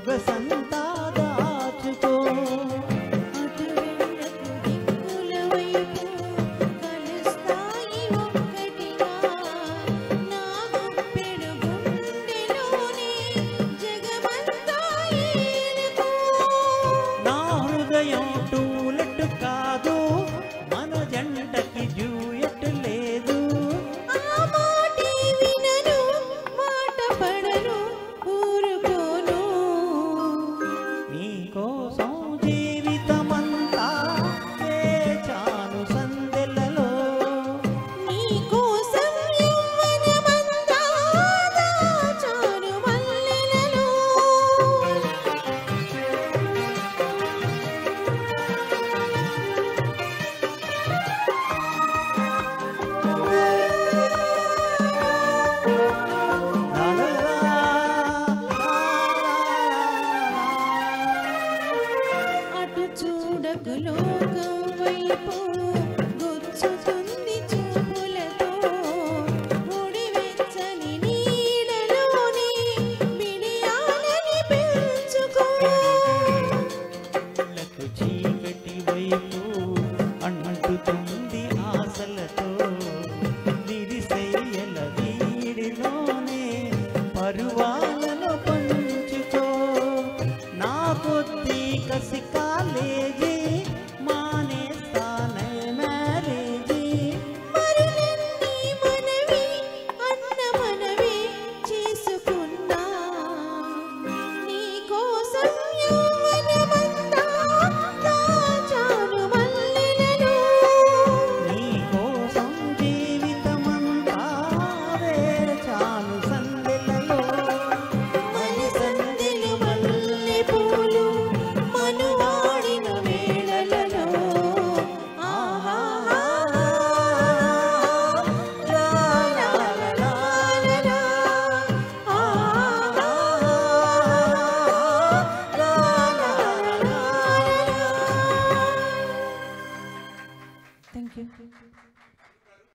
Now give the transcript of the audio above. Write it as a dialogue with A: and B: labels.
A: సొగసంతా దాచుకో
B: అటు వెళ్ళకు దిక్కుల వైపు కలుస్తాయి ఒక్కటిగా నా గుప్పెడు గుండెలోనే జగమంతా ఏలుకో
A: నా హృదయం టూలెట్ కాదు మన జంటకి డ్యూయెట్ లేదు
B: ఆ మాటే వినను మాట పడను ఊరుకోను
A: నీకోసం జీవితమంతా వేచాను సందెలలో
B: నీకోసం యవ్వనమంతా దాచాను మల్లెలలో
A: లా లా లా,
B: అటు చూడకు లోకం వైపు గుచ్చుతుంది చూపులతో ముడి వెచ్చని నీడలోనే బిడియాలని పెంచుకో
A: కళ్ళకు చీకటి వైపు అంటుతుంది ఆశలతో నిరిసెయ్యల వీడిలోనే పరువా